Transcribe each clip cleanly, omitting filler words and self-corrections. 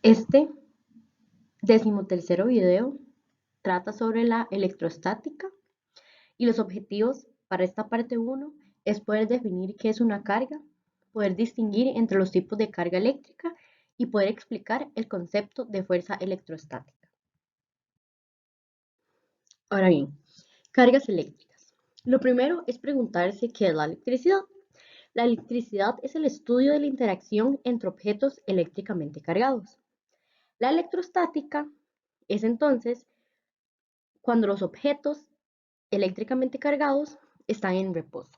Este 13º video trata sobre la electrostática y los objetivos para esta parte 1 es poder definir qué es una carga, poder distinguir entre los tipos de carga eléctrica y poder explicar el concepto de fuerza electrostática. Ahora bien, cargas eléctricas. Lo primero es preguntarse qué es la electricidad. La electricidad es el estudio de la interacción entre objetos eléctricamente cargados. La electrostática es entonces cuando los objetos eléctricamente cargados están en reposo.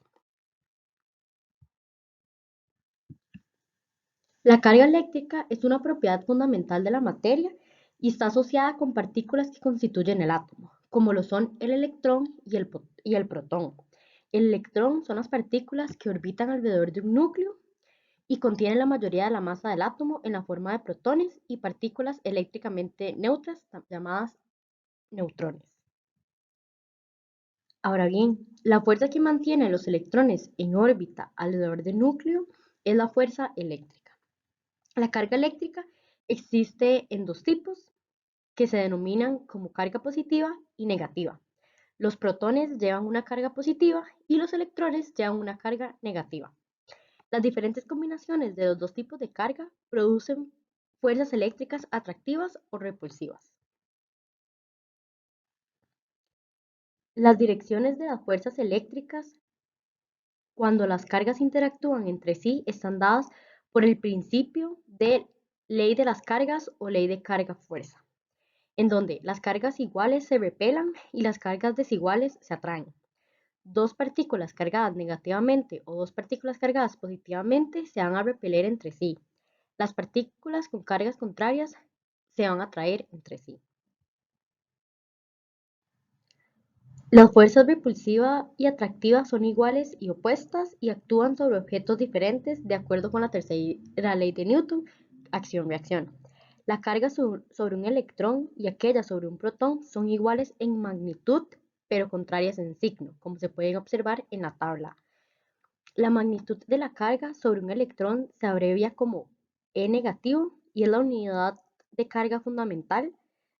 La carga eléctrica es una propiedad fundamental de la materia y está asociada con partículas que constituyen el átomo, como lo son el electrón y el protón. El electrón son las partículas que orbitan alrededor de un núcleo y contienen la mayoría de la masa del átomo en la forma de protones y partículas eléctricamente neutras llamadas neutrones. Ahora bien, la fuerza que mantiene los electrones en órbita alrededor del núcleo es la fuerza eléctrica. La carga eléctrica existe en dos tipos que se denominan como carga positiva y negativa. Los protones llevan una carga positiva y los electrones llevan una carga negativa. Las diferentes combinaciones de los dos tipos de carga producen fuerzas eléctricas atractivas o repulsivas. Las direcciones de las fuerzas eléctricas cuando las cargas interactúan entre sí están dadas por el principio de ley de las cargas o ley de carga-fuerza, en donde las cargas iguales se repelan y las cargas desiguales se atraen. Dos partículas cargadas negativamente o dos partículas cargadas positivamente se van a repeler entre sí. Las partículas con cargas contrarias se van a atraer entre sí. Las fuerzas repulsiva y atractiva son iguales y opuestas y actúan sobre objetos diferentes de acuerdo con la tercera ley de Newton, acción-reacción. La carga sobre un electrón y aquella sobre un protón son iguales en magnitud, pero contrarias en signo, como se puede observar en la tabla. La magnitud de la carga sobre un electrón se abrevia como E negativo y es la unidad de carga fundamental,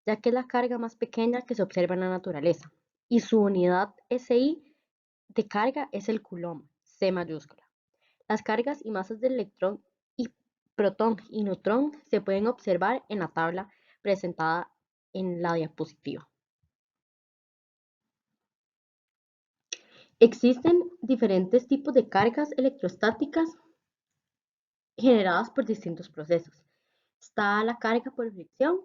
ya que es la carga más pequeña que se observa en la naturaleza, y su unidad SI de carga es el coulomb, C mayúscula. Las cargas y masas del electrón y protón y neutrón se pueden observar en la tabla presentada en la diapositiva. Existen diferentes tipos de cargas electrostáticas generadas por distintos procesos. Está la carga por fricción,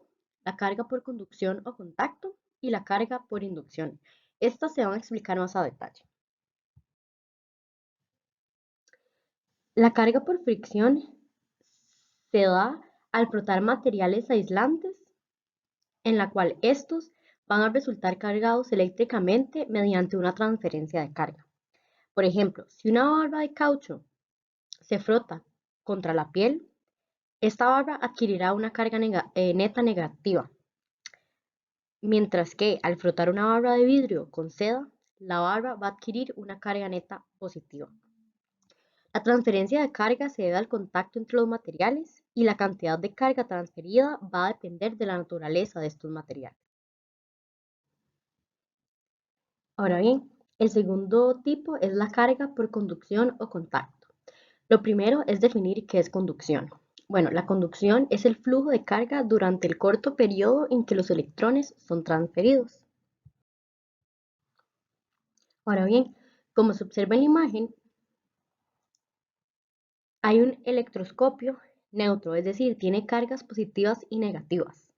la carga por conducción o contacto y la carga por inducción. Estas se van a explicar más a detalle. La carga por fricción se da al frotar materiales aislantes en la cual estos van a resultar cargados eléctricamente mediante una transferencia de carga. Por ejemplo, si una barra de caucho se frota contra la piel, esta barra adquirirá una carga neta negativa, mientras que al frotar una barra de vidrio con seda, la barra va a adquirir una carga neta positiva. La transferencia de carga se debe al contacto entre los materiales y la cantidad de carga transferida va a depender de la naturaleza de estos materiales. Ahora bien, el segundo tipo es la carga por conducción o contacto. Lo primero es definir qué es conducción. Bueno, la conducción es el flujo de carga durante el corto periodo en que los electrones son transferidos. Ahora bien, como se observa en la imagen, hay un electroscopio neutro, es decir, tiene cargas positivas y negativas.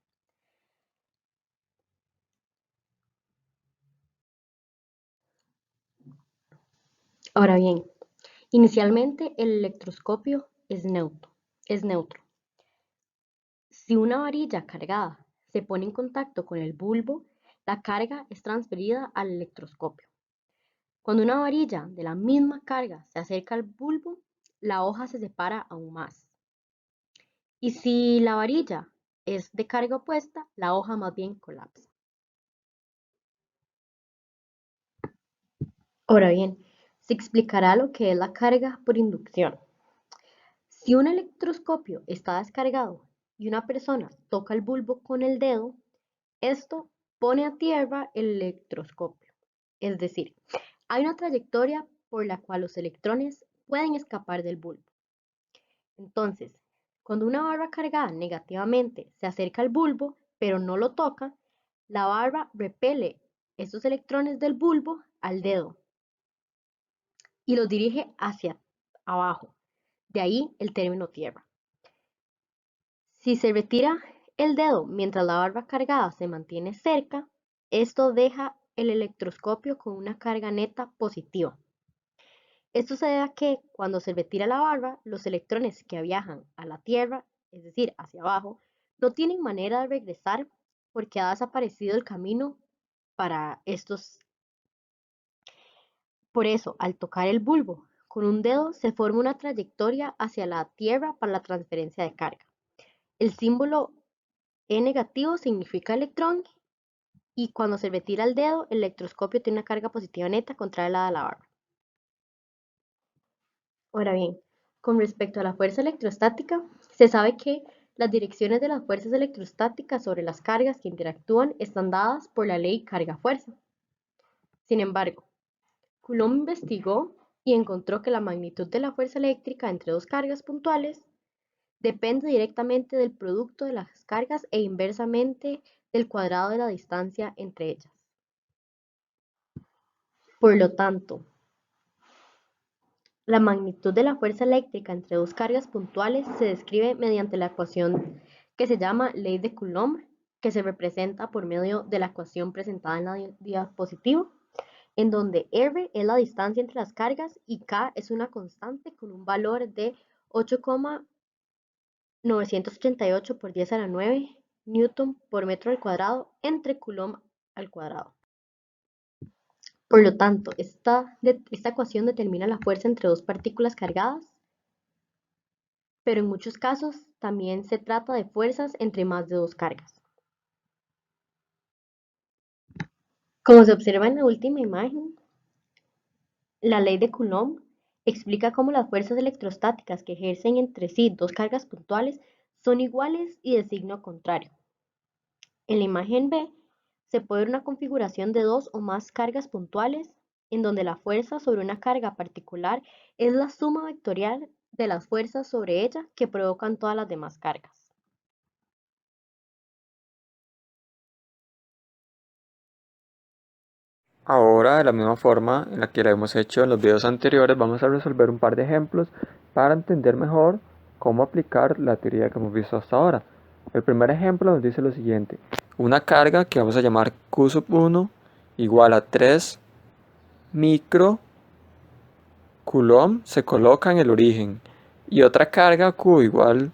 Ahora bien, inicialmente el electroscopio es neutro. Si una varilla cargada se pone en contacto con el bulbo, la carga es transferida al electroscopio. Cuando una varilla de la misma carga se acerca al bulbo, la hoja se separa aún más. Y si la varilla es de carga opuesta, la hoja más bien colapsa. Ahora bien, se explicará lo que es la carga por inducción. Si un electroscopio está descargado y una persona toca el bulbo con el dedo, esto pone a tierra el electroscopio. Es decir, hay una trayectoria por la cual los electrones pueden escapar del bulbo. Entonces, cuando una barra cargada negativamente se acerca al bulbo, pero no lo toca, la barra repele esos electrones del bulbo al dedo y los dirige hacia abajo. De ahí el término tierra. Si se retira el dedo mientras la barra cargada se mantiene cerca, esto deja el electroscopio con una carga neta positiva. Esto se debe a que cuando se retira la barra, los electrones que viajan a la Tierra, es decir, hacia abajo, no tienen manera de regresar porque ha desaparecido el camino para estos. Por eso, al tocar el bulbo con un dedo, se forma una trayectoria hacia la Tierra para la transferencia de carga. El símbolo E negativo significa electrón y cuando se retira el dedo, el electroscopio tiene una carga positiva neta contraria a la barra. Ahora bien, con respecto a la fuerza electrostática, se sabe que las direcciones de las fuerzas electrostáticas sobre las cargas que interactúan están dadas por la ley carga-fuerza. Sin embargo, Coulomb investigó y encontró que la magnitud de la fuerza eléctrica entre dos cargas puntuales depende directamente del producto de las cargas e inversamente del cuadrado de la distancia entre ellas. Por lo tanto, la magnitud de la fuerza eléctrica entre dos cargas puntuales se describe mediante la ecuación que se llama ley de Coulomb, que se representa por medio de la ecuación presentada en la diapositiva, en donde R es la distancia entre las cargas y K es una constante con un valor de 8,988 por 10 a la 9 newton por metro al cuadrado entre Coulomb al cuadrado. Por lo tanto, esta ecuación determina la fuerza entre dos partículas cargadas, pero en muchos casos también se trata de fuerzas entre más de dos cargas. Como se observa en la última imagen, la ley de Coulomb explica cómo las fuerzas electrostáticas que ejercen entre sí dos cargas puntuales son iguales y de signo contrario. En la imagen B se puede ver una configuración de dos o más cargas puntuales en donde la fuerza sobre una carga particular es la suma vectorial de las fuerzas sobre ella que provocan todas las demás cargas. Ahora, de la misma forma en la que lo hemos hecho en los videos anteriores, vamos a resolver un par de ejemplos para entender mejor cómo aplicar la teoría que hemos visto hasta ahora. El primer ejemplo nos dice lo siguiente: una carga que vamos a llamar Q sub 1 igual a 3 micro Coulomb se coloca en el origen y otra carga Q igual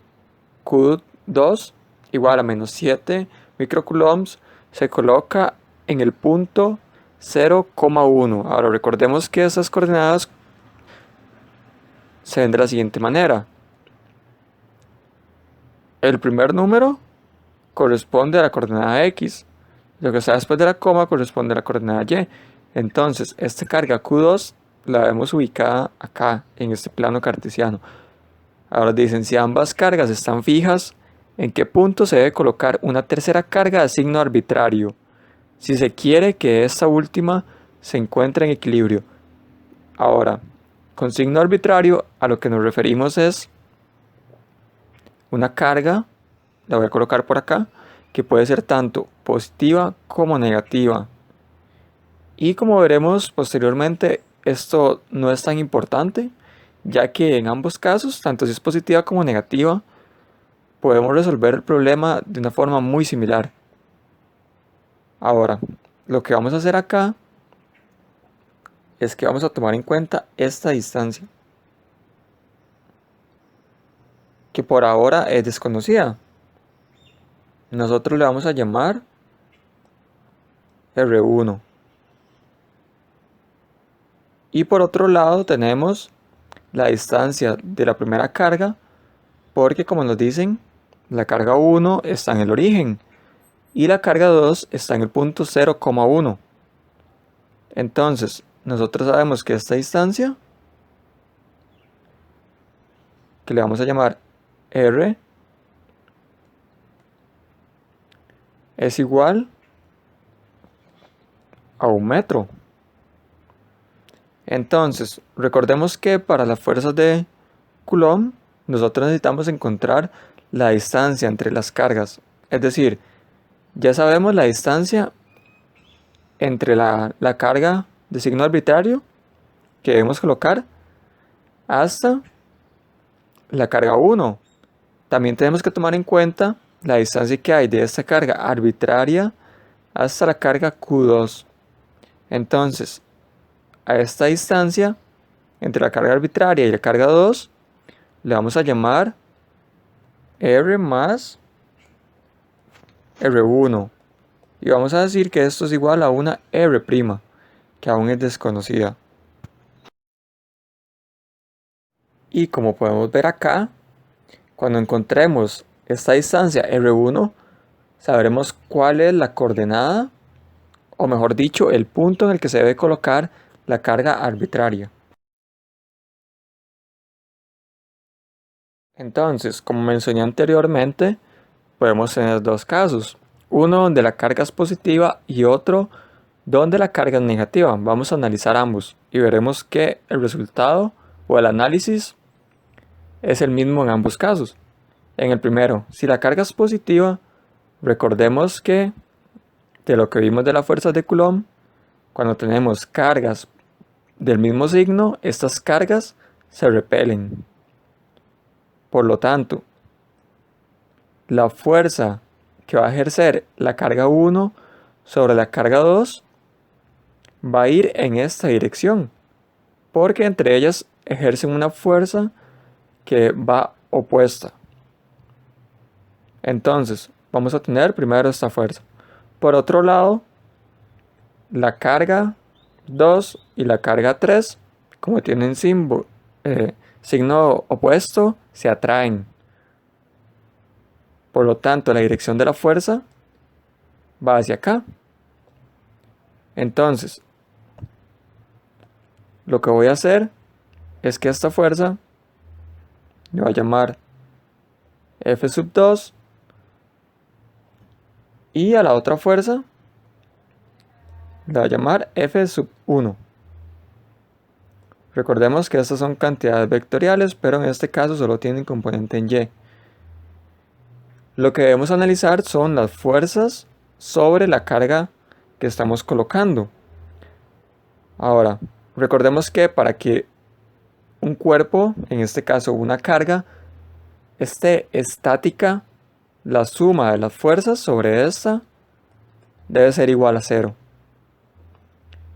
Q2 igual a menos 7 microcoulombs se coloca en el punto 0,1. Ahora recordemos que estas coordenadas se ven de la siguiente manera. El primer número corresponde a la coordenada X. Lo que está después de la coma corresponde a la coordenada Y. Entonces, esta carga Q2 la vemos ubicada acá, en este plano cartesiano. Ahora dicen, si ambas cargas están fijas, ¿en qué punto se debe colocar una tercera carga de signo arbitrario? Si se quiere que esta última se encuentre en equilibrio. Ahora, con signo arbitrario a lo que nos referimos es una carga, la voy a colocar por acá, que puede ser tanto positiva como negativa. Y como veremos posteriormente, esto no es tan importante, ya que en ambos casos, tanto si es positiva como negativa, podemos resolver el problema de una forma muy similar. Ahora, lo que vamos a hacer acá es que vamos a tomar en cuenta esta distancia, que por ahora es desconocida. Nosotros le vamos a llamar R1. Y por otro lado tenemos la distancia de la primera carga, porque como nos dicen, la carga 1 está en el origen y la carga 2 está en el punto 0,1. Entonces, nosotros sabemos que esta distancia, que le vamos a llamar R, es igual a 1 metro. Entonces, recordemos que para las fuerzas de Coulomb, nosotros necesitamos encontrar la distancia entre las cargas. Es decir, ya sabemos la distancia entre la carga de signo arbitrario que debemos colocar hasta la carga 1. También tenemos que tomar en cuenta la distancia que hay de esta carga arbitraria hasta la carga Q2. Entonces, a esta distancia entre la carga arbitraria y la carga 2 le vamos a llamar R más R1. Y vamos a decir que esto es igual a una R', que aún es desconocida. Y como podemos ver acá, cuando encontremos esta distancia R1, sabremos cuál es la coordenada, o mejor dicho, el punto en el que se debe colocar la carga arbitraria. Entonces, como mencioné anteriormente, podemos tener dos casos. Uno donde la carga es positiva y otro donde la carga es negativa. Vamos a analizar ambos y veremos que el resultado o el análisis es el mismo en ambos casos. En el primero, si la carga es positiva, recordemos que de lo que vimos de las fuerzas de Coulomb, cuando tenemos cargas del mismo signo, estas cargas se repelen. Por lo tanto, la fuerza que va a ejercer la carga 1 sobre la carga 2 va a ir en esta dirección, porque entre ellas ejercen una fuerza que va opuesta. Entonces, vamos a tener primero esta fuerza. Por otro lado, la carga 2 y la carga 3, como tienen signo opuesto, se atraen. Por lo tanto, la dirección de la fuerza va hacia acá. Entonces, lo que voy a hacer es que esta fuerza le voy a llamar F2 y a la otra fuerza le voy a llamar F1. Recordemos que estas son cantidades vectoriales, pero en este caso solo tienen componente en Y. Lo que debemos analizar son las fuerzas sobre la carga que estamos colocando. Ahora, recordemos que para que un cuerpo, en este caso una carga, esté estática, la suma de las fuerzas sobre esta debe ser igual a 0.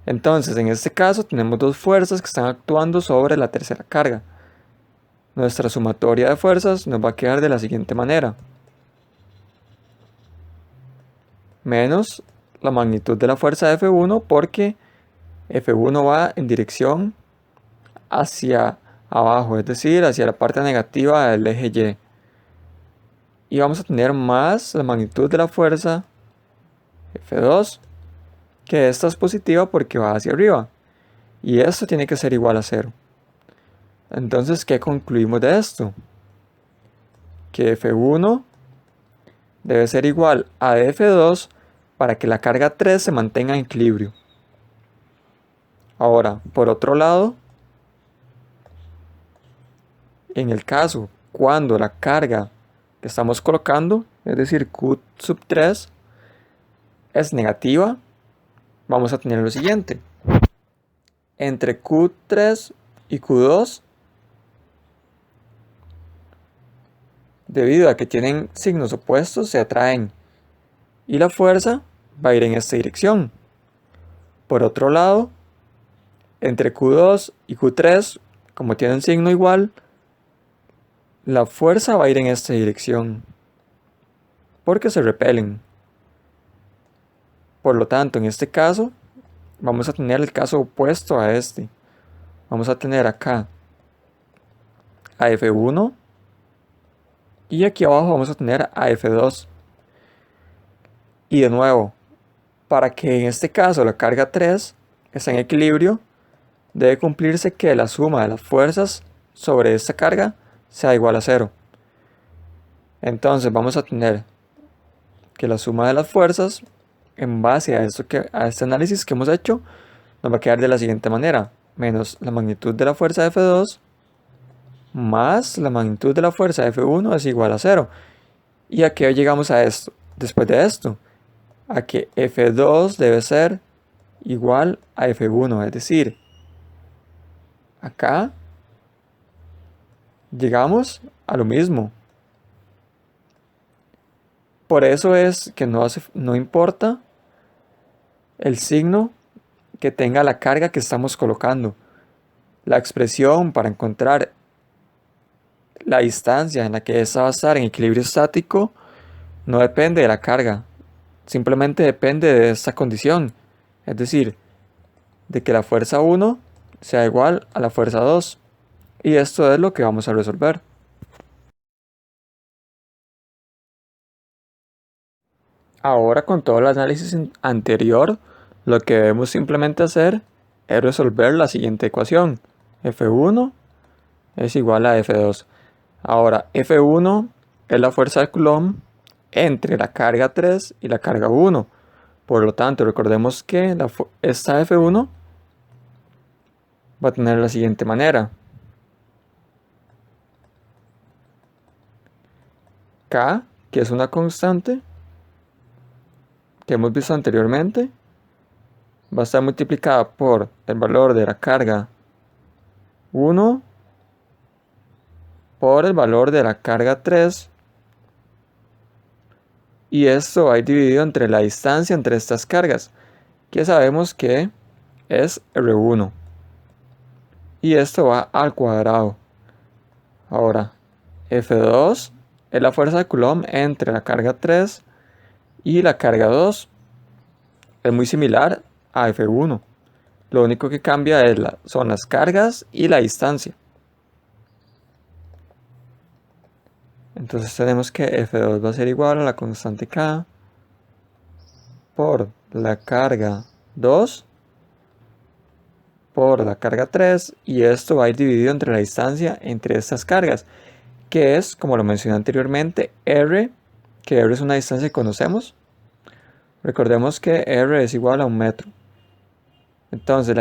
Entonces, en este caso tenemos dos fuerzas que están actuando sobre la tercera carga. Nuestra sumatoria de fuerzas nos va a quedar de la siguiente manera. Menos la magnitud de la fuerza de F1, porque F1 va en dirección hacia abajo, es decir, hacia la parte negativa del eje Y. Y vamos a tener más la magnitud de la fuerza F2, que esta es positiva porque va hacia arriba. Y esto tiene que ser igual a 0. Entonces, ¿qué concluimos de esto? Que F1 debe ser igual a F2 para que la carga 3 se mantenga en equilibrio. Ahora, por otro lado, en el caso cuando la carga que estamos colocando, es decir, Q3, es negativa, vamos a tener lo siguiente. Entre Q3 y Q2, debido a que tienen signos opuestos, se atraen y la fuerza va a ir en esta dirección. Por otro lado, entre Q2 y Q3, como tienen signo igual, la fuerza va a ir en esta dirección, porque se repelen. Por lo tanto, en este caso, vamos a tener el caso opuesto a este. Vamos a tener acá a F1 y aquí abajo vamos a tener a F2. Y de nuevo, para que en este caso la carga 3 esté en equilibrio, debe cumplirse que la suma de las fuerzas sobre esta carga sea igual a 0. Entonces vamos a tener que la suma de las fuerzas en base a este análisis que hemos hecho nos va a quedar de la siguiente manera: menos la magnitud de la fuerza F2 más la magnitud de la fuerza F1 es igual a 0. ¿Y a qué llegamos a esto? Después de esto, a que F2 debe ser igual a F1, es decir, acá llegamos a lo mismo. Por eso es que no importa el signo que tenga la carga que estamos colocando. La expresión para encontrar la distancia en la que esta va a estar en equilibrio estático no depende de la carga, simplemente depende de esta condición, es decir, de que la fuerza 1 sea igual a la fuerza 2. Y esto es lo que vamos a resolver. Ahora, con todo el análisis anterior, lo que debemos simplemente hacer es resolver la siguiente ecuación: F1 es igual a F2. Ahora, F1 es la fuerza de Coulomb entre la carga 3 y la carga 1. Por lo tanto, recordemos que esta F1 va a tener la siguiente manera: K, que es una constante que hemos visto anteriormente, va a estar multiplicada por el valor de la carga 1 por el valor de la carga 3, y esto va a ir dividido entre la distancia entre estas cargas, que sabemos que es R1, y esto va al cuadrado. Ahora, F2 es la fuerza de Coulomb entre la carga 3 y la carga 2. Es muy similar a F1. Lo único que cambia son las cargas y la distancia. Entonces tenemos que F2 va a ser igual a la constante K por la carga 2 por la carga 3, y esto va a ir dividido entre la distancia entre estas cargas, que es, como lo mencioné anteriormente, R, que R es una distancia que conocemos. Recordemos que R es igual a 1 metro. Entonces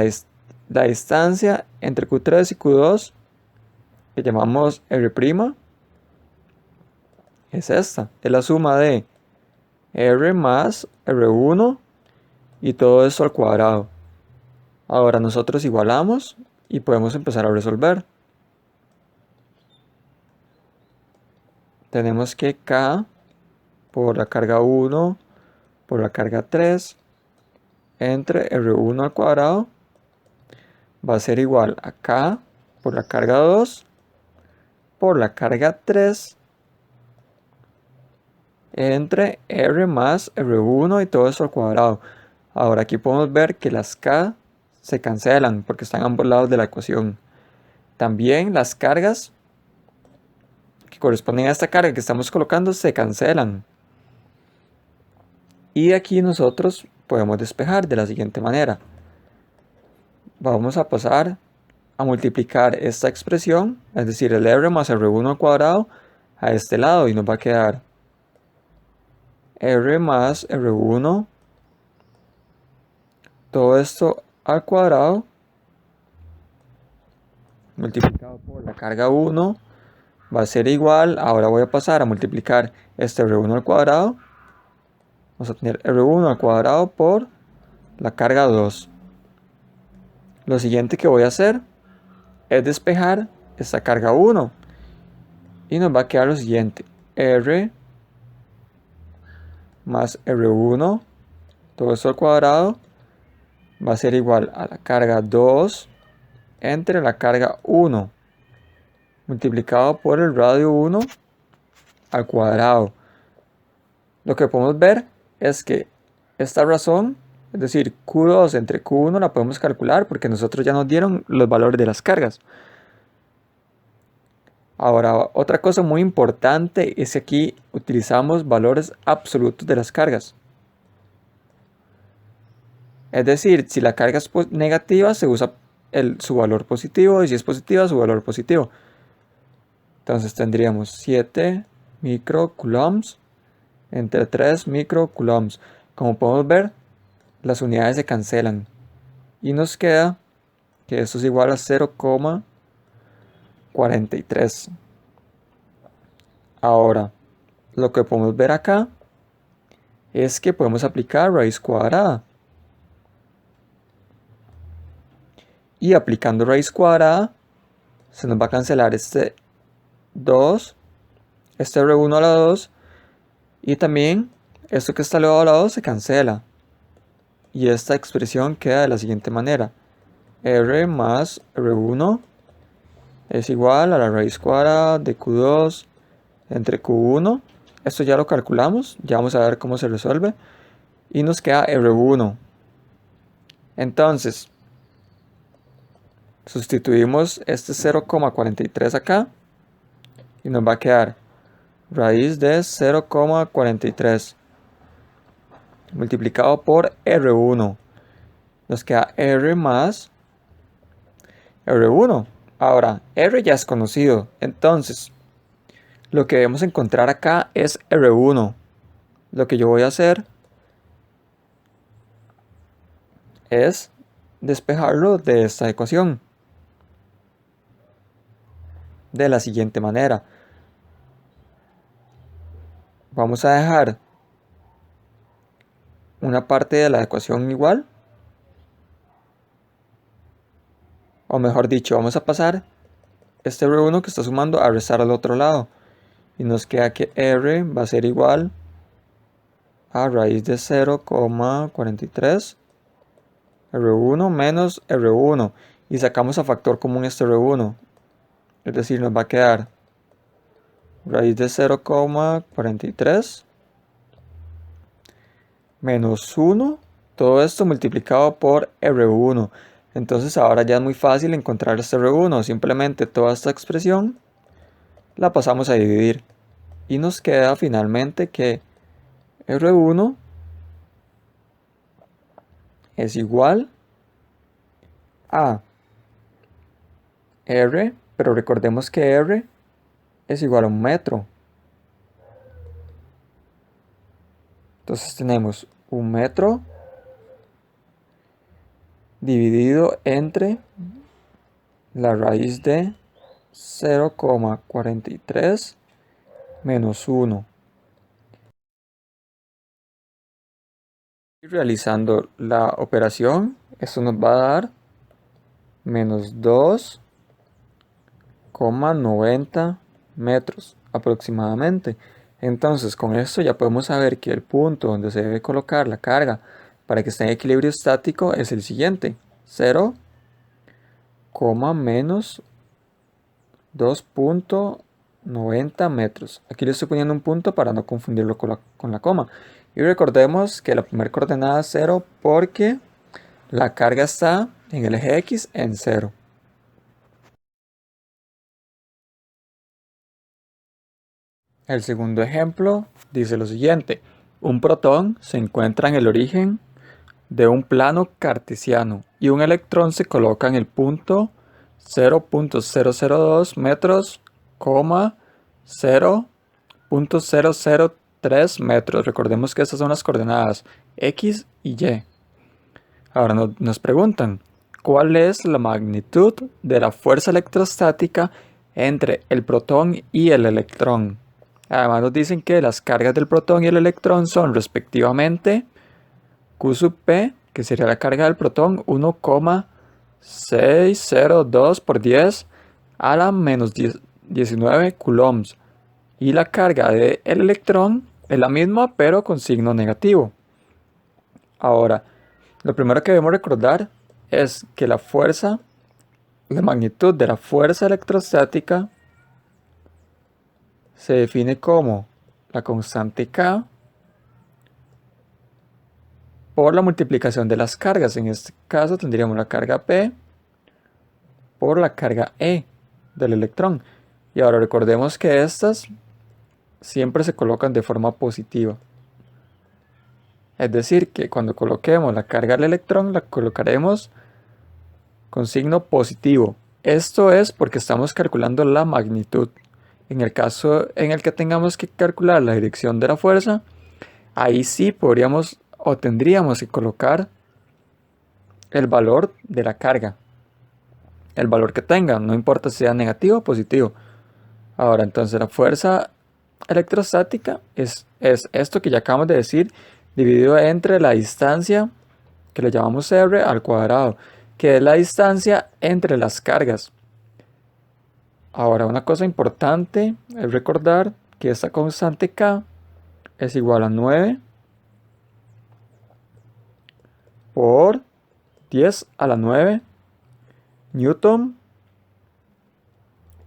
la distancia entre Q3 y Q2, que llamamos R', es esta. Es la suma de R más R1 y todo esto al cuadrado. Ahora nosotros igualamos y podemos empezar a resolver. Tenemos que K por la carga 1 por la carga 3 entre R1 al cuadrado va a ser igual a K por la carga 2 por la carga 3 entre R más R1 y todo eso al cuadrado. Ahora aquí podemos ver que las K se cancelan porque están a ambos lados de la ecuación. También las cargas que corresponden a esta carga que estamos colocando se cancelan. Y aquí nosotros podemos despejar de la siguiente manera. Vamos a pasar a multiplicar esta expresión, es decir, el R más R1 al cuadrado, a este lado, y nos va a quedar R más R1, todo esto al cuadrado, multiplicado por la carga 1, va a ser igual. Ahora voy a pasar a multiplicar este R1 al cuadrado. Vamos a tener R1 al cuadrado por la carga 2. Lo siguiente que voy a hacer es despejar esta carga 1. Y nos va a quedar lo siguiente: R más R1, todo esto al cuadrado, va a ser igual a la carga 2 entre la carga 1, multiplicado por el radio 1 al cuadrado. Lo que podemos ver es que esta razón, es decir, Q2 entre Q1, la podemos calcular porque nosotros ya nos dieron los valores de las cargas. Ahora, otra cosa muy importante es que aquí utilizamos valores absolutos de las cargas. Es decir, si la carga es negativa, se usa su valor positivo, y si es positiva, su valor positivo. Entonces tendríamos 7 microcoulombs entre 3 microcoulombs. Como podemos ver, las unidades se cancelan y nos queda que esto es igual a 0,43. Ahora, lo que podemos ver acá es que podemos aplicar raíz cuadrada. Y aplicando raíz cuadrada, se nos va a cancelar este 2, este R1 a la 2, y también esto que está elevado a la 2 se cancela. Y esta expresión queda de la siguiente manera. R más R1 es igual a la raíz cuadrada de Q2 entre Q1. Esto ya lo calculamos, ya vamos a ver cómo se resuelve. Y nos queda R1. Entonces, sustituimos este 0,43 acá y nos va a quedar raíz de 0,43 multiplicado por R1. Nos queda R más R1. Ahora, R ya es conocido, entonces lo que debemos encontrar acá es R1. Lo que yo voy a hacer es despejarlo de esta ecuación de la siguiente manera. Vamos a dejar una parte de la ecuación igual, o mejor dicho, vamos a pasar este R1 que está sumando a restar al otro lado, y nos queda que R va a ser igual a raíz de 0,43 R1 menos R1, y sacamos a factor común este R1, es decir, nos va a quedar raíz de 0,43 menos 1, todo esto multiplicado por R1. Entonces ahora ya es muy fácil encontrar este R1, simplemente toda esta expresión la pasamos a dividir y nos queda finalmente que R1 es igual a R, pero recordemos que R es igual a 1 metro. Entonces tenemos 1 metro dividido entre la raíz de 0,43 menos 1. Y realizando la operación, esto nos va a dar menos 2,90 metros aproximadamente. Entonces, con esto ya podemos saber que el punto donde se debe colocar la carga para que esté en equilibrio estático es el siguiente: 0, menos 2,90 metros. Aquí le estoy poniendo un punto para no confundirlo con la coma. Y recordemos que la primera coordenada es 0 porque la carga está en el eje X en 0. El segundo ejemplo dice lo siguiente: un protón se encuentra en el origen de un plano cartesiano y un electrón se coloca en el punto 0,002 metros, 0,003 metros. Recordemos que estas son las coordenadas X y Y. Ahora nos preguntan, ¿cuál es la magnitud de la fuerza electrostática entre el protón y el electrón? Además nos dicen que las cargas del protón y el electrón son respectivamente Q sub P, que sería la carga del protón, 1,602 por 10 a la menos 19 coulombs. Y la carga del electrón es la misma, pero con signo negativo. Ahora, lo primero que debemos recordar es que la magnitud de la fuerza electrostática se define como la constante K por la multiplicación de las cargas. En este caso tendríamos la carga P por la carga E del electrón. Y ahora recordemos que estas siempre se colocan de forma positiva. Es decir, que cuando coloquemos la carga del electrón la colocaremos con signo positivo. Esto es porque estamos calculando la magnitud. En el caso en el que tengamos que calcular la dirección de la fuerza, ahí sí podríamos o tendríamos que colocar el valor de la carga, el valor que tenga, no importa si sea negativo o positivo. Ahora, entonces la fuerza electrostática es esto que ya acabamos de decir, dividido entre la distancia, que le llamamos R al cuadrado, que es la distancia entre las cargas. Ahora, una cosa importante es recordar que esta constante K es igual a 9 por 10 a la 9 newton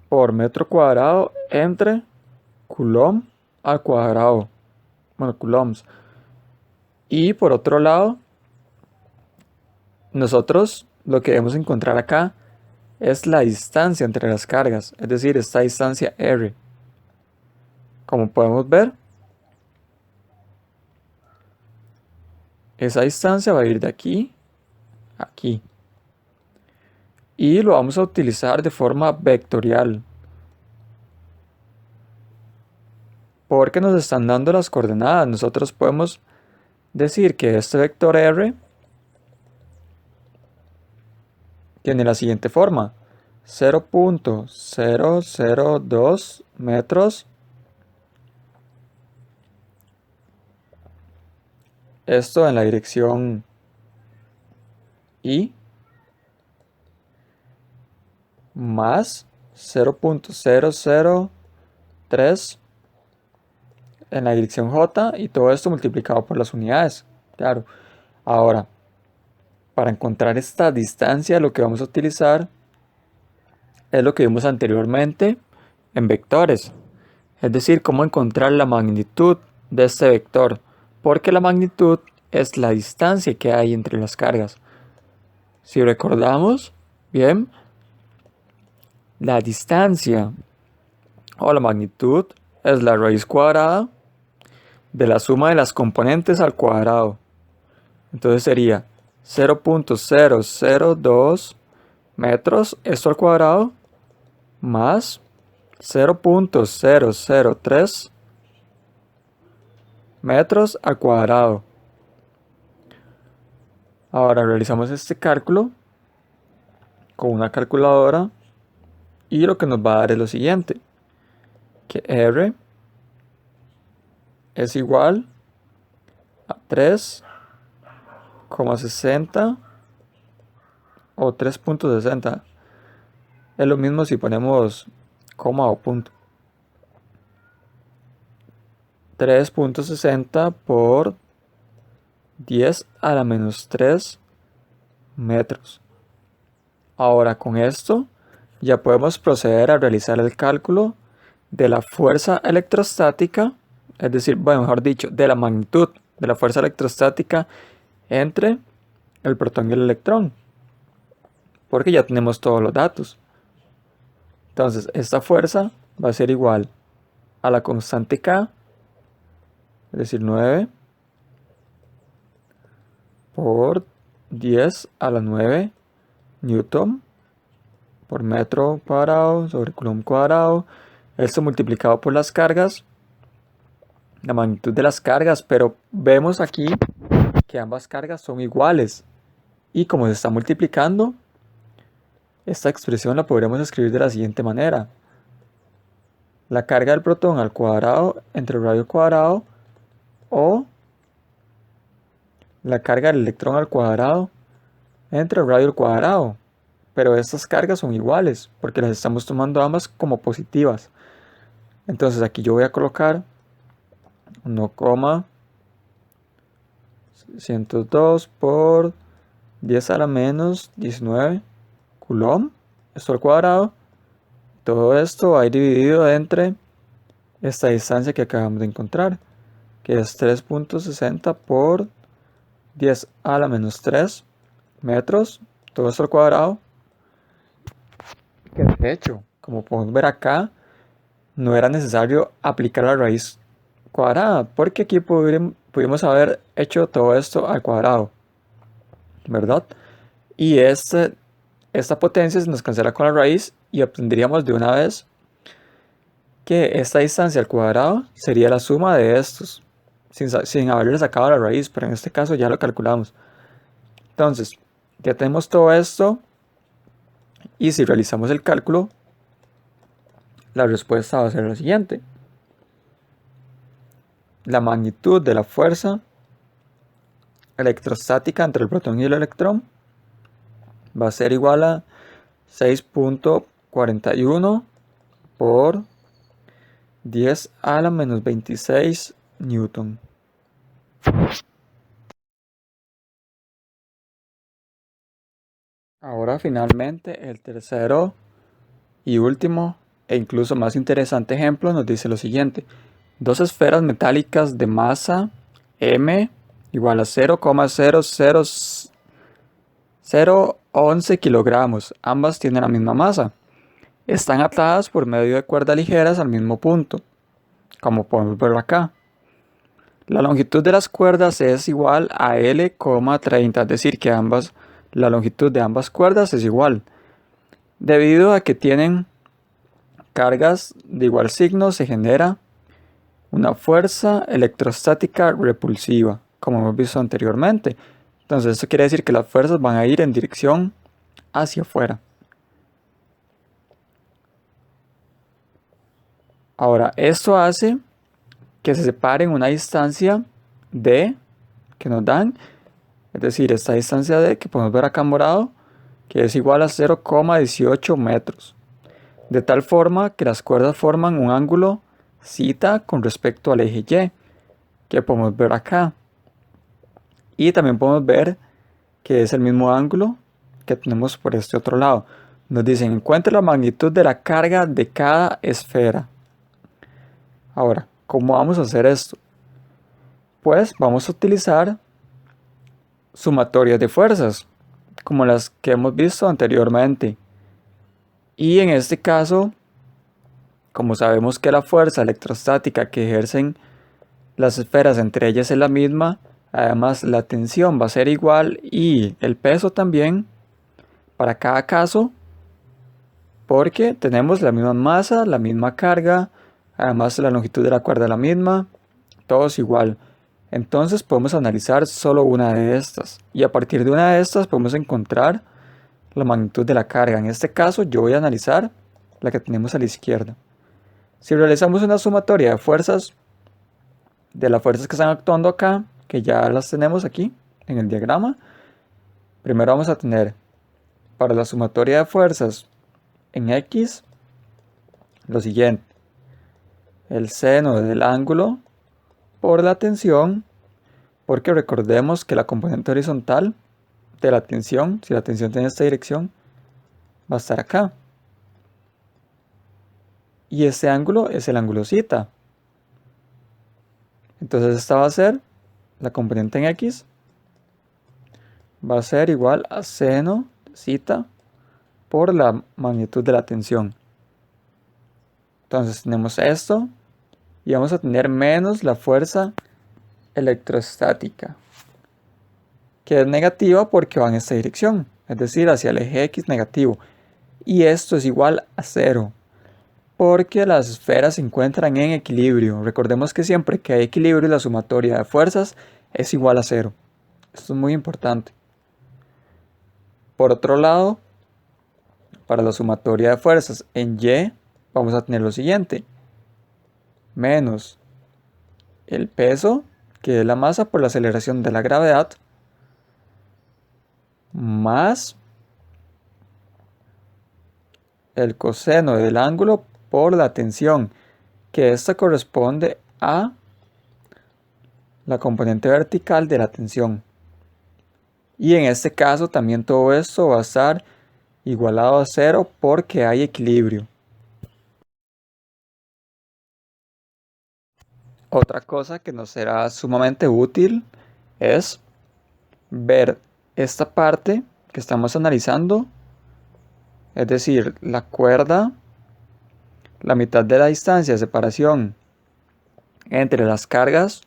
por metro cuadrado entre coulomb al cuadrado. Bueno, coulombs. Y por otro lado, nosotros lo que debemos encontrar acá es la distancia entre las cargas, es decir, esta distancia R. Como podemos ver, esa distancia va a ir de aquí a aquí. Y lo vamos a utilizar de forma vectorial, porque nos están dando las coordenadas. Nosotros podemos decir que este vector R tiene la siguiente forma: 0.002 metros, esto en la dirección Y, más 0.003 en la dirección J, y todo esto multiplicado por las unidades. Claro. Ahora, para encontrar esta distancia, lo que vamos a utilizar es lo que vimos anteriormente en vectores. Es decir, cómo encontrar la magnitud de este vector, porque la magnitud es la distancia que hay entre las cargas. Si recordamos, bien, la distancia o la magnitud es la raíz cuadrada de la suma de las componentes al cuadrado. Entonces sería 0.002 metros, esto al cuadrado, más 0.003 metros al cuadrado. Ahora realizamos este cálculo con una calculadora y lo que nos va a dar es lo siguiente, que R es igual a 3,60 o 3.60. Es lo mismo si ponemos coma o punto. 3.60 por 10 a la menos 3 metros. Ahora con esto ya podemos proceder a realizar el cálculo de la fuerza electrostática, es decir, bueno, mejor dicho, de la magnitud de la fuerza electrostática entre el protón y el electrón, porque ya tenemos todos los datos. Entonces esta fuerza va a ser igual a la constante K, es decir, 9 por 10 a la 9 newton por metro cuadrado sobre coulomb cuadrado. Esto multiplicado por las cargas, la magnitud de las cargas, pero vemos aquí que ambas cargas son iguales. Y como se está multiplicando, esta expresión la podremos escribir de la siguiente manera: la carga del protón al cuadrado entre el radio cuadrado, o la carga del electrón al cuadrado entre el radio al cuadrado. Pero estas cargas son iguales porque las estamos tomando ambas como positivas. Entonces aquí yo voy a colocar 1,102 por 10 a la menos 19 coulomb, esto al cuadrado. Todo esto va a ir dividido entre esta distancia que acabamos de encontrar, que es 3.60 por 10 a la menos 3 metros, todo esto al cuadrado. Que de hecho, como podemos ver acá, no era necesario aplicar la raíz cuadrada, porque aquí pudimos haber hecho todo esto al cuadrado, ¿verdad? Y esta potencia se nos cancela con la raíz y obtendríamos de una vez que esta distancia al cuadrado sería la suma de estos. sin haberle sacado la raíz, pero en este caso ya lo calculamos. Entonces, ya tenemos todo esto y si realizamos el cálculo, la respuesta va a ser la siguiente. La magnitud de la fuerza electrostática entre el protón y el electrón va a ser igual a 6.41 por 10 a la menos 26 newton. Ahora finalmente el tercero y último e incluso más interesante ejemplo nos dice lo siguiente. Dos esferas metálicas de masa m igual a 0,00011 kilogramos. Ambas tienen la misma masa. Están atadas por medio de cuerdas ligeras al mismo punto, como podemos ver acá. La longitud de las cuerdas es igual a L,30, es decir que la longitud de ambas cuerdas es igual. Debido a que tienen cargas de igual signo, se genera una fuerza electrostática repulsiva, como hemos visto anteriormente. Entonces esto quiere decir que las fuerzas van a ir en dirección hacia afuera. Ahora, esto hace que se separen una distancia D que nos dan, es decir, esta distancia D que podemos ver acá en morado, que es igual a 0,18 metros. De tal forma que las cuerdas forman un ángulo θ con respecto al eje Y, que podemos ver acá. Y también podemos ver que es el mismo ángulo que tenemos por este otro lado. Nos dicen, encuentre la magnitud de la carga de cada esfera. Ahora, ¿cómo vamos a hacer esto? Pues vamos a utilizar sumatorias de fuerzas, como las que hemos visto anteriormente. Y en este caso, como sabemos que la fuerza electrostática que ejercen las esferas entre ellas es la misma, además la tensión va a ser igual y el peso también para cada caso, porque tenemos la misma masa, la misma carga, además la longitud de la cuerda es la misma, todo es igual. Entonces podemos analizar solo una de estas y a partir de una de estas podemos encontrar la magnitud de la carga. En este caso yo voy a analizar la que tenemos a la izquierda. Si realizamos una sumatoria de fuerzas, de las fuerzas que están actuando acá, que ya las tenemos aquí en el diagrama, primero vamos a tener para la sumatoria de fuerzas en X lo siguiente: el seno del ángulo por la tensión, porque recordemos que la componente horizontal de la tensión, si la tensión tiene esta dirección, va a estar acá. Y este ángulo es el ángulo θ. Entonces esta va a ser, la componente en X, va a ser igual a seno θ por la magnitud de la tensión. Entonces tenemos esto y vamos a tener menos la fuerza electrostática, que es negativa porque va en esta dirección, es decir, hacia el eje X negativo. Y esto es igual a 0, porque las esferas se encuentran en equilibrio. Recordemos que siempre que hay equilibrio, la sumatoria de fuerzas es igual a 0. Esto es muy importante. Por otro lado, para la sumatoria de fuerzas en Y, vamos a tener lo siguiente: menos el peso, que es la masa por la aceleración de la gravedad, más el coseno del ángulo por la tensión, que esta corresponde a la componente vertical de la tensión. Y en este caso también todo esto va a estar igualado a 0 porque hay equilibrio. Otra cosa que nos será sumamente útil es ver esta parte que estamos analizando, es decir, la cuerda, la mitad de la distancia de separación entre las cargas,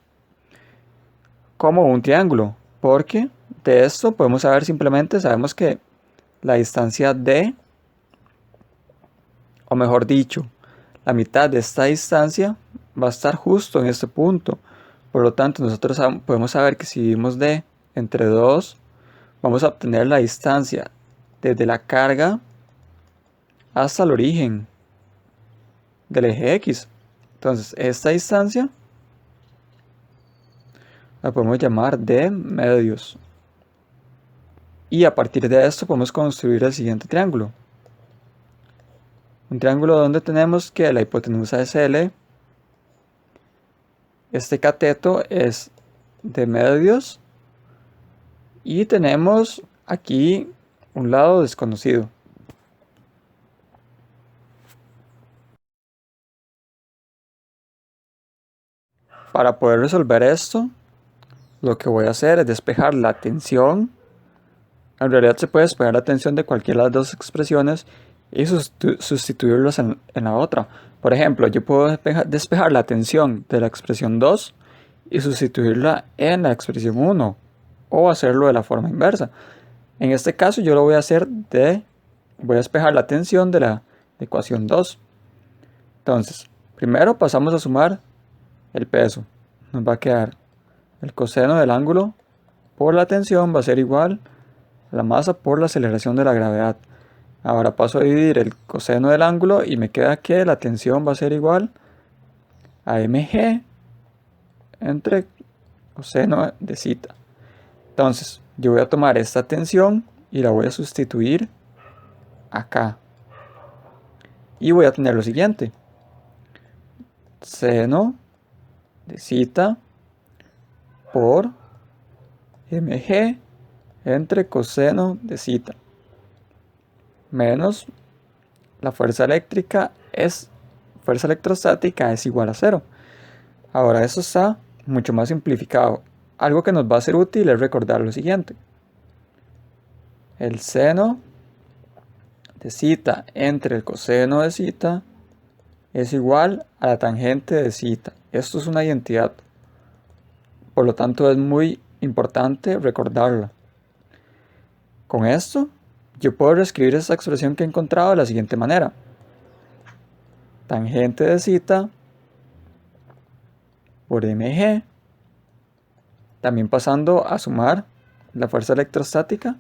como un triángulo, porque de esto podemos saber simplemente, sabemos que la distancia D, o mejor dicho, la mitad de esta distancia va a estar justo en este punto, Por lo tanto, nosotros podemos saber que si dividimos d entre 2, vamos a obtener la distancia desde la carga hasta el origen del eje X. Entonces, esta distancia la podemos llamar d medios. Y a partir de esto podemos construir el siguiente triángulo. Un triángulo donde tenemos que la hipotenusa es L, este cateto es de medios y tenemos aquí un lado desconocido. Para poder resolver esto, lo que voy a hacer es despejar la tensión. En realidad se puede despejar la tensión de cualquiera de las dos expresiones y sustituirlos en la otra. Por ejemplo, yo puedo despejar la tensión de la expresión 2 y sustituirla en la expresión 1 o hacerlo de la forma inversa. En este caso yo lo voy a hacer voy a despejar la tensión de la ecuación 2. Entonces, primero pasamos a sumar el peso. Nos va a quedar el coseno del ángulo por la tensión va a ser igual a la masa por la aceleración de la gravedad. Ahora paso a dividir el coseno del ángulo y me queda que la tensión va a ser igual a mg entre coseno de zeta. Entonces, yo voy a tomar esta tensión y la voy a sustituir acá. Y voy a tener lo siguiente. Seno de zeta por mg entre coseno de zeta menos la fuerza electrostática es igual a 0. Ahora eso está mucho más simplificado. Algo que nos va a ser útil es recordar lo siguiente. El seno de zeta entre el coseno de zeta es igual a la tangente de zeta. Esto es una identidad. Por lo tanto es muy importante recordarla. Con esto, yo puedo reescribir esta expresión que he encontrado de la siguiente manera. Tangente de zeta por mg, también pasando a sumar la fuerza electrostática,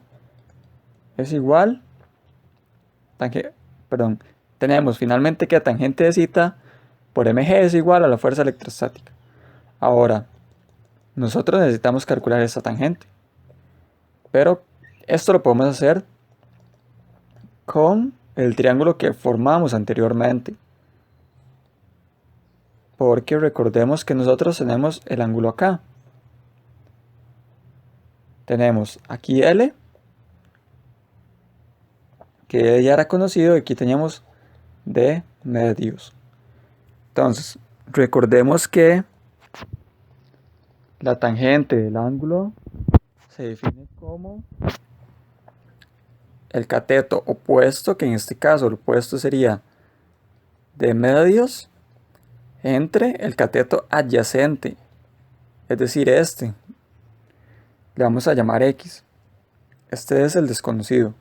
es igual, tenemos finalmente que tangente de zeta por mg es igual a la fuerza electrostática. Ahora, nosotros necesitamos calcular esta tangente, pero esto lo podemos hacer con el triángulo que formamos anteriormente. Porque recordemos que nosotros tenemos el ángulo acá. Tenemos aquí L, que ya era conocido, y aquí teníamos D medios. Entonces, recordemos que la tangente del ángulo se define como el cateto opuesto, que en este caso el opuesto sería D medios, entre el cateto adyacente, es decir, este. Le vamos a llamar X. Este es el desconocido.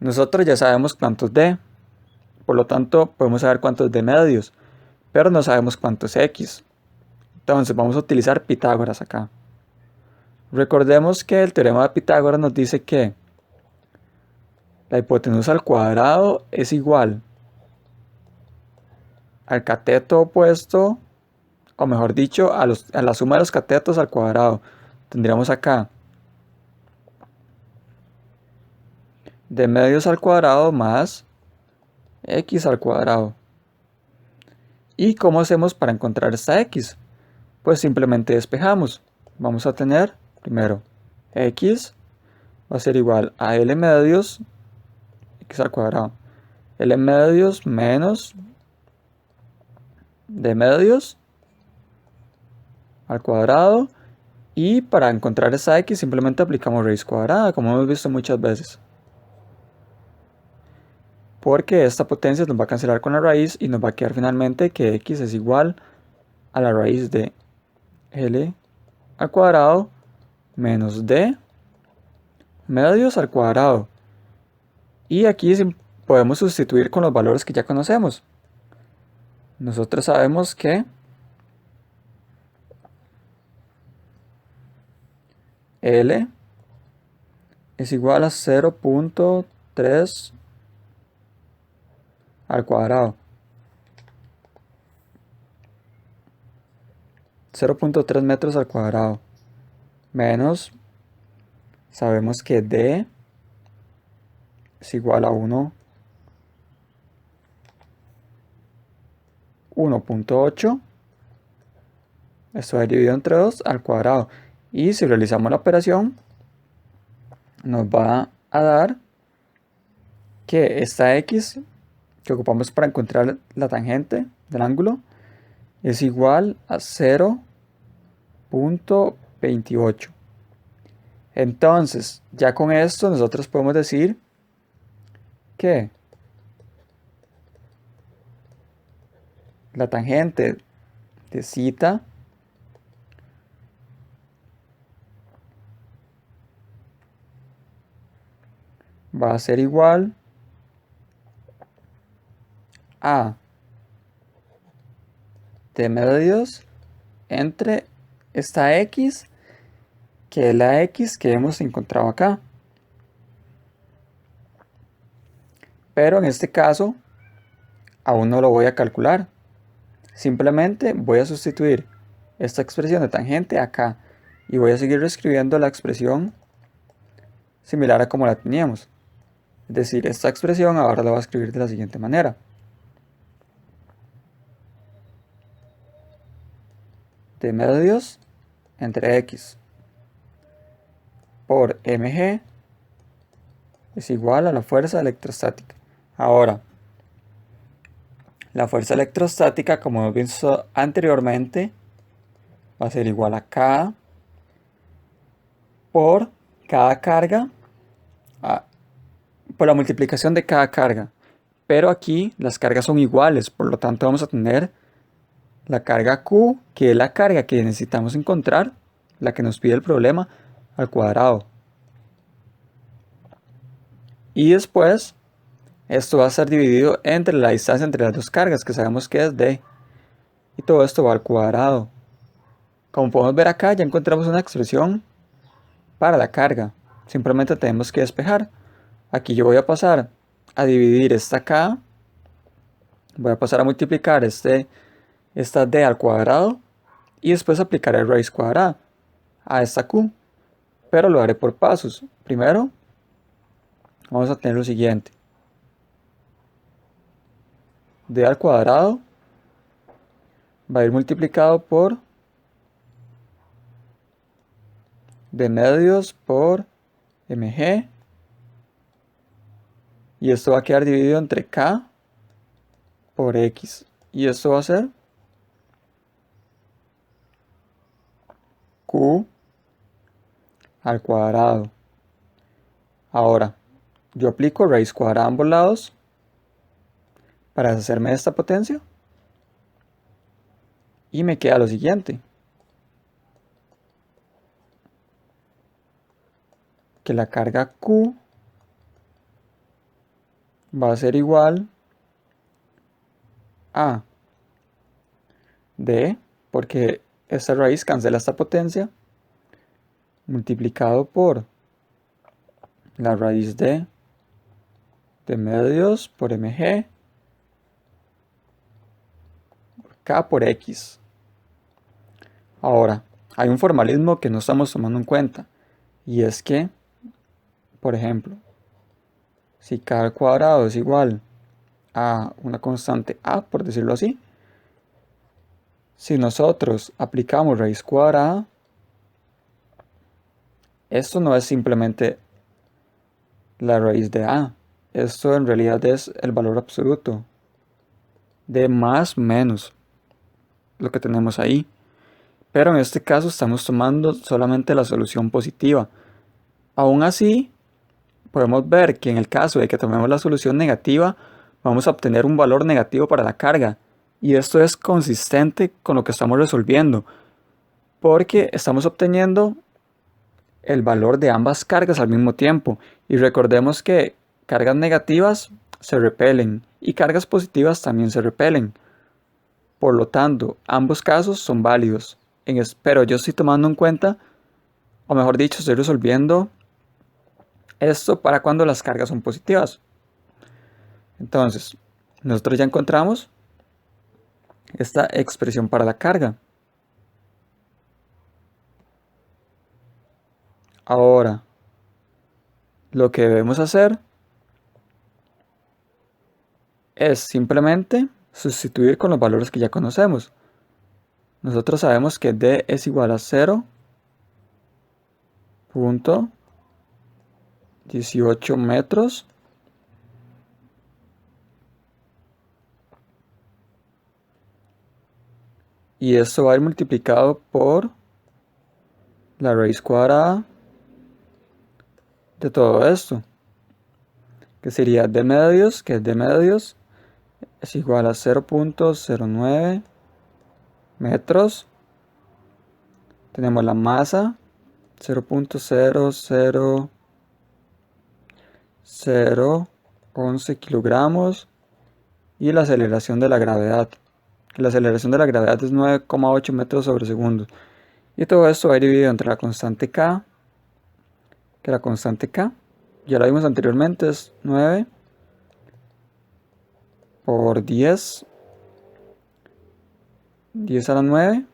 Nosotros ya sabemos cuántos D, por lo tanto podemos saber cuántos D medios, pero no sabemos cuántos X. Entonces vamos a utilizar Pitágoras acá. Recordemos que el teorema de Pitágoras nos dice que la hipotenusa al cuadrado es igual al cateto opuesto, o mejor dicho, a la suma de los catetos al cuadrado. Tendríamos acá D medios al cuadrado más X al cuadrado. ¿Y cómo hacemos para encontrar esta X? Pues simplemente despejamos. Vamos a tener primero X va a ser igual a L medios X al cuadrado. L medios menos D medios al cuadrado, y para encontrar esa X simplemente aplicamos raíz cuadrada, como hemos visto muchas veces, porque esta potencia nos va a cancelar con la raíz y nos va a quedar finalmente que X es igual a la raíz de L al cuadrado menos D medios al cuadrado. Y aquí podemos sustituir con los valores que ya conocemos. Nosotros sabemos que L es igual a 0.3 al cuadrado. 0.3 metros al cuadrado. Menos, sabemos que D es igual a 1.8. Esto es dividido entre 2 al cuadrado. Y si realizamos la operación, nos va a dar que esta X que ocupamos para encontrar la tangente del ángulo es igual a 0.28. Entonces, ya con esto nosotros podemos decir que la tangente de θ va a ser igual a d medios entre esta X, que es la X que hemos encontrado acá. Pero en este caso, aún no lo voy a calcular. Simplemente voy a sustituir esta expresión de tangente acá y voy a seguir reescribiendo la expresión similar a como la teníamos. Es decir, esta expresión ahora la voy a escribir de la siguiente manera. D medios entre X por mg es igual a la fuerza electrostática. Ahora, la fuerza electrostática, como hemos visto anteriormente, va a ser igual a K por cada carga, por la multiplicación de cada carga. Pero aquí las cargas son iguales, por lo tanto vamos a tener la carga Q, que es la carga que necesitamos encontrar, la que nos pide el problema, al cuadrado. Y después, esto va a ser dividido entre la distancia entre las dos cargas, que sabemos que es D. Y todo esto va al cuadrado. Como podemos ver acá, ya encontramos una expresión para la carga. Simplemente tenemos que despejar. Aquí yo voy a pasar a dividir esta K. Voy a pasar a multiplicar esta D al cuadrado. Y después aplicaré raíz cuadrada a esta Q. Pero lo haré por pasos. Primero, vamos a tener lo siguiente. D al cuadrado va a ir multiplicado por D medios por mg. Y esto va a quedar dividido entre K por X. Y esto va a ser Q al cuadrado. Ahora, yo aplico raíz cuadrada a ambos lados para deshacerme de esta potencia. Y me queda lo siguiente. Que la carga Q va a ser igual a D, porque esta raíz cancela esta potencia, multiplicado por la raíz de medios por mg, K por X. Ahora, hay un formalismo que no estamos tomando en cuenta, y es que, por ejemplo, si K al cuadrado es igual a una constante A, por decirlo así, si nosotros aplicamos raíz cuadrada, esto no es simplemente la raíz de A, esto en realidad es el valor absoluto de más menos lo que tenemos ahí. Pero en este caso estamos tomando solamente la solución positiva. Aún así, podemos ver que en el caso de que tomemos la solución negativa, vamos a obtener un valor negativo para la carga. Y esto es consistente con lo que estamos resolviendo, porque estamos obteniendo el valor de ambas cargas al mismo tiempo. Y recordemos que cargas negativas se repelen y cargas positivas también se repelen. Por lo tanto, ambos casos son válidos. Pero yo estoy tomando en cuenta o mejor dicho, estoy resolviendo esto para cuando las cargas son positivas. Entonces, nosotros ya encontramos esta expresión para la carga. Ahora, lo que debemos hacer es simplemente sustituir con los valores que ya conocemos. Nosotros sabemos que D es igual a 0.18 metros y esto va a ir multiplicado por la raíz cuadrada de todo esto, que sería D medios, que es D medios, es igual a 0.09 metros. Tenemos la masa, 0.00011 kilogramos, y la aceleración de la gravedad. La aceleración de la gravedad es 9,8 metros sobre segundo. Y todo esto va a ir dividido entre la constante K, que la constante K, ya la vimos anteriormente, es 9 por 10 a la 9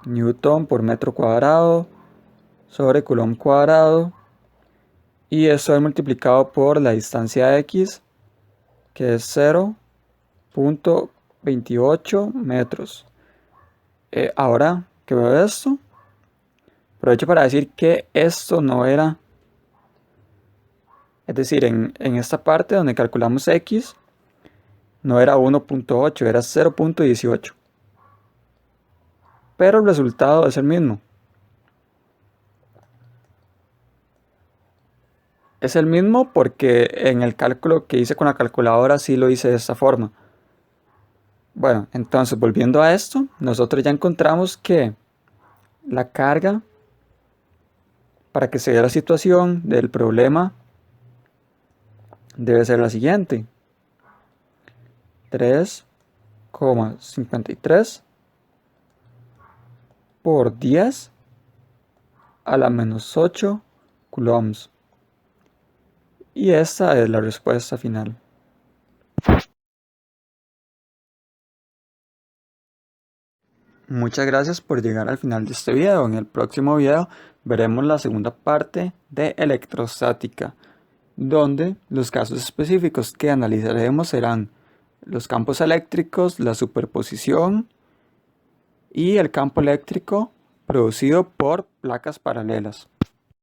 newton por metro cuadrado sobre coulomb cuadrado, y esto es multiplicado por la distancia x, que es 0.28 metros. Ahora que veo esto, aprovecho para decir que esto no era, es decir, en esta parte donde calculamos x, no era 1.8, era 0.18. Pero el resultado es el mismo. Es el mismo porque en el cálculo que hice con la calculadora sí lo hice de esta forma. Bueno, entonces volviendo a esto, nosotros ya encontramos que la carga, para que se dé la situación del problema, debe ser la siguiente: 3,53 por 10 a la menos 8 coulombs. Y esta es la respuesta final. Muchas gracias por llegar al final de este video. En el próximo video veremos la segunda parte de electrostática, donde los casos específicos que analizaremos serán los campos eléctricos, la superposición y el campo eléctrico producido por placas paralelas.